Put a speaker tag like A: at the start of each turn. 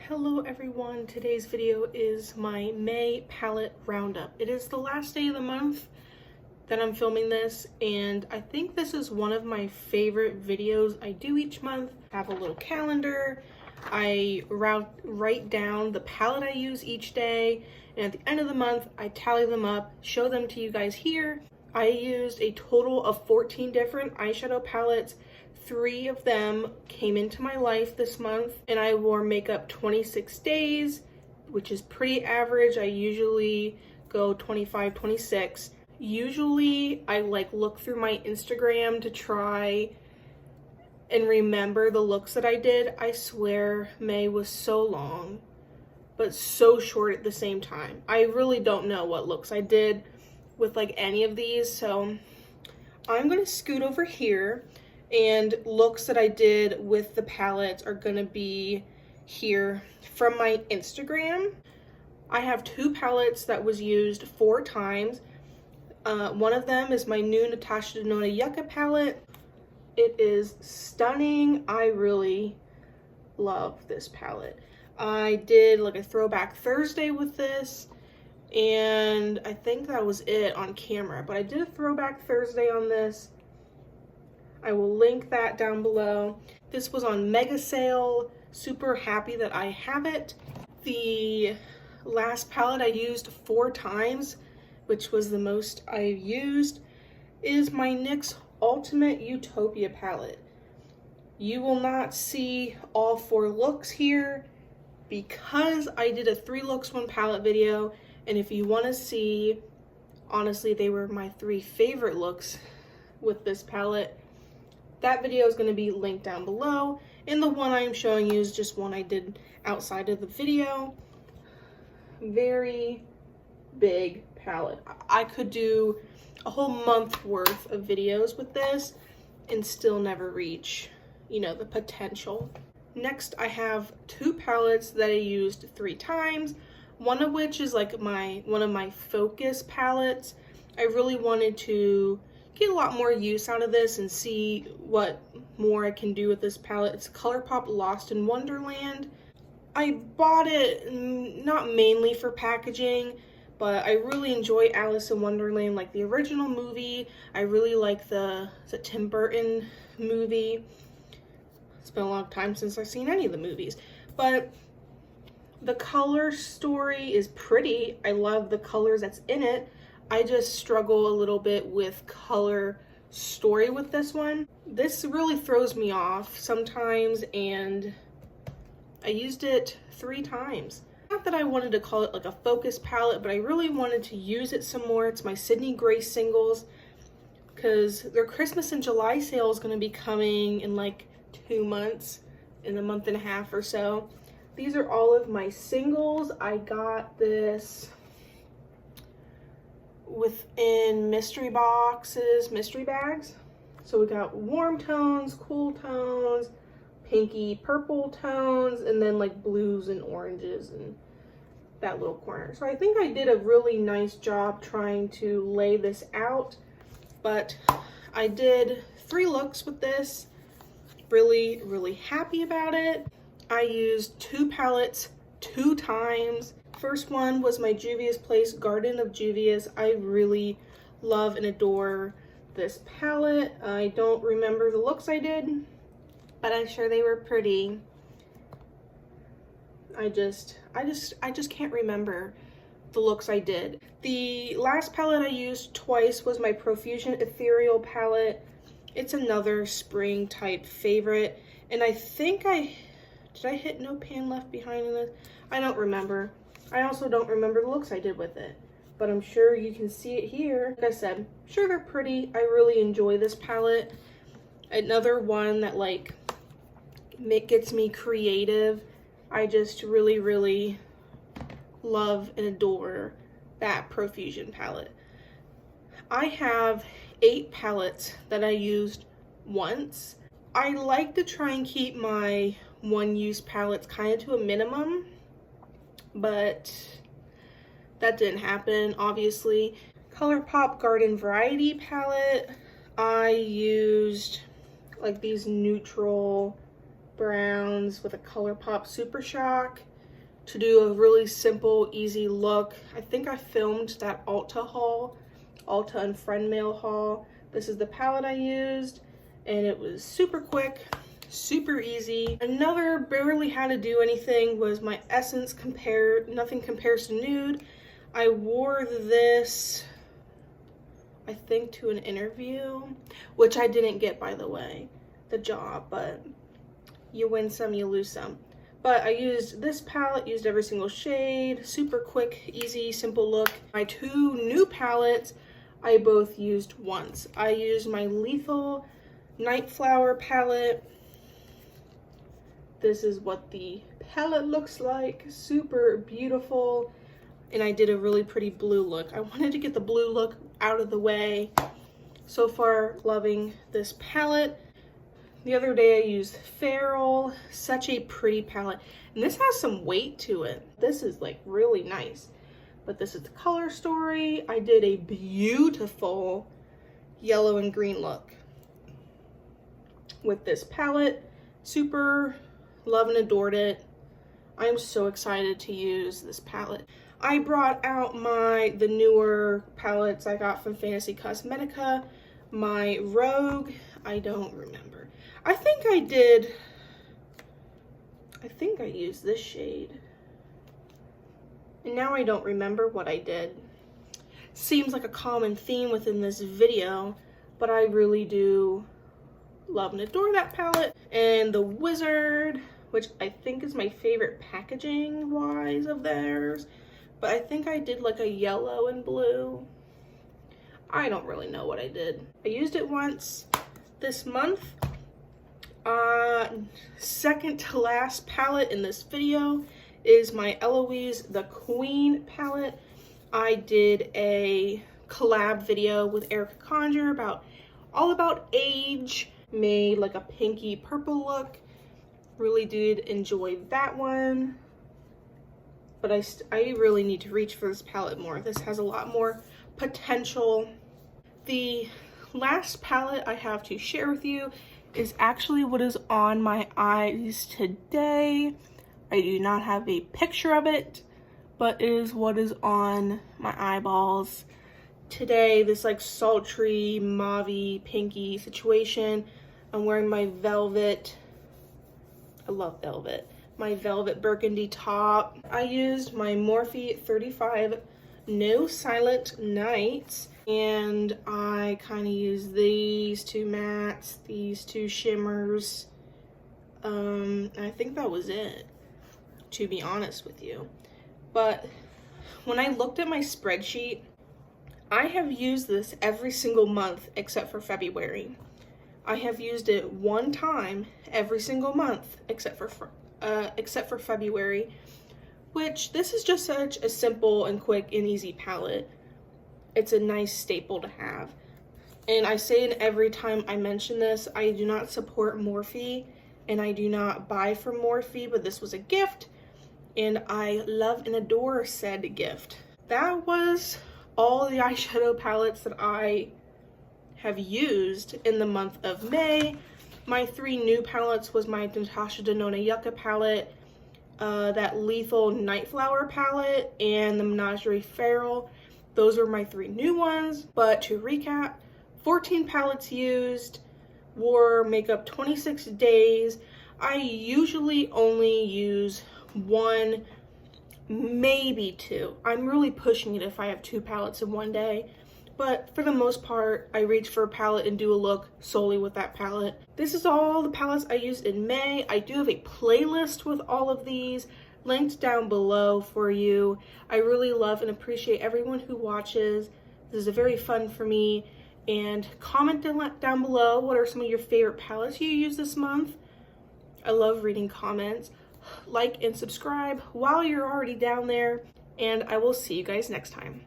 A: Hello everyone, today's video is my May palette roundup. It is the last day of the month that I'm filming this, and I think this is one of my favorite videos I do each month. I have a little calendar, I write down the palette I use each day, and at the end of the month I tally them up, show them to you guys here. I used a total of 14 different eyeshadow palettes. 3 of them came into my life this month, and I wore makeup 26 days, which is pretty average. I usually go 25, 26. Usually I look through my Instagram to try and remember the looks that I did. I swear May was so long, but so short at the same time. I really don't know what looks I did with any of these, so I'm gonna scoot over here, and looks that I did with the palettes are gonna be here from my Instagram. I have 2 palettes that was used 4 times. One of them is my new Natasha Denona Yucca palette. It is stunning. I really love this palette. I did a throwback Thursday with this, and I think that was it on camera, but I did a throwback Thursday on this. I will link that down below. This was on mega sale. Super happy that I have it. The last palette I used 4 times, which was the most I've used, is my NYX Ultimate Utopia palette. You will not see all 4 looks here because I did a 3 looks 1 palette video, and if you want to see, honestly, they were my 3 favorite looks with this palette. That video is going to be linked down below, and the one I'm showing you is just one I did outside of the video. Very big palette. I could do a whole month worth of videos with this and still never reach, the potential. Next, I have 2 palettes that I used 3 times, one of which is one of my focus palettes. I really wanted to get a lot more use out of this and see what more I can do with this palette. It's ColourPop Lost in Wonderland. I bought it not mainly for packaging, but I really enjoy Alice in Wonderland, the original movie. I really like the Tim Burton movie. It's been a long time since I've seen any of the movies, but the color story is pretty. I love the colors that's in it. I just struggle a little bit with color story with this one. This really throws me off sometimes, and I used it 3 times. Not that I wanted to call it a focus palette, but I really wanted to use it some more. It's my Sydney Grace singles, because their Christmas in July sale is going to be coming in 2 months, in a month and a half or so. These are all of my singles. I got this within mystery boxes, mystery bags. So we got warm tones, cool tones, pinky purple tones, and then blues and oranges and that little corner. So I think I did a really nice job trying to lay this out, but I did 3 looks with this. Really, really happy about it. I used 2 palettes 2 times. First one was my Juvia's Place Garden of Juvia's. I really love and adore this palette. I don't remember the looks I did, but I'm sure they were pretty. I just can't remember the looks I did. The last palette I used twice was my Profusion Ethereal palette. It's another spring type favorite, and I think did I hit No Pan Left Behind in this? I don't remember. I also don't remember the looks I did with it, but I'm sure you can see it here. Like I said, sure, they're pretty. I really enjoy this palette. Another one that gets me creative. I just really, really love and adore that Profusion palette. I have 8 palettes that I used once. I like to try and keep my one-use palettes kind of to a minimum, but that didn't happen, obviously. ColourPop Garden Variety palette, I used these neutral browns with a ColourPop Super Shock. to do a really simple, easy look. I think I filmed that Ulta and Friend Mail haul. This is the palette I used, and it was super quick, super easy. Another barely had to do anything was my Essence Nothing Compares to Nude. I wore this, I think, to an interview, which I didn't get, by the way, the job, but you win some, you lose some. But I used this palette, used every single shade, super quick, easy, simple look. My two new palettes, I both used once. I used my Lethal Night Flower palette. This is what the palette looks like, super beautiful. And I did a really pretty blue look. I wanted to get the blue look out of the way. So far, loving this palette. The other day I used Feral, such a pretty palette. And this has some weight to it. This is like really nice. But this is the Color Story. I did a beautiful yellow and green look with this palette. Super love and adored it. I'm so excited to use this palette. I brought out the newer palettes I got from Fantasy Cosmetica. My Rogue, I don't remember. I think I used this shade. And now I don't remember what I did. Seems like a common theme within this video, but I really do love and adore that palette. And the Wizard, which I think is my favorite packaging wise of theirs. But I think I did like a yellow and blue. I don't really know what I did. I used it once this month. Second to last palette in this video is my Eloise the Queen palette. I did a collab video with Erica Conjure all about age. Made like a pinky purple look. Really did enjoy that one. But I really need to reach for this palette more. This has a lot more potential. The last palette I have to share with you is actually what is on my eyes today. I do not have a picture of it, but it is what is on my eyeballs today. This like sultry, mauvey, pinky situation. I'm wearing my velvet, I love velvet, my velvet burgundy top. I used my Morphe 35 No Silent Nights, and I kind of used these two mattes, these two shimmers. I think that was it, to be honest with you. But when I looked at my spreadsheet, I have used this every single month except for February. I have used it one time every single month except for February, which this is just such a simple and quick and easy palette. It's a nice staple to have. And I say it every time I mention this, I do not support Morphe and I do not buy from Morphe, but this was a gift and I love and adore said gift. That was all the eyeshadow palettes that I have used in the month of May. My three new palettes was my Natasha Denona Yucca palette, that Lethal Night Flower palette, and the Menagerie Feral. Those were my three new ones. But to recap, 14 palettes used, wore makeup 26 days. I usually only use one, maybe two. I'm really pushing it if I have two palettes in one day. But for the most part, I reach for a palette and do a look solely with that palette. This is all the palettes I used in May. I do have a playlist with all of these linked down below for you. I really love and appreciate everyone who watches. This is very fun for me. And comment down below what are some of your favorite palettes you use this month. I love reading comments. Like and subscribe while you're already down there. And I will see you guys next time.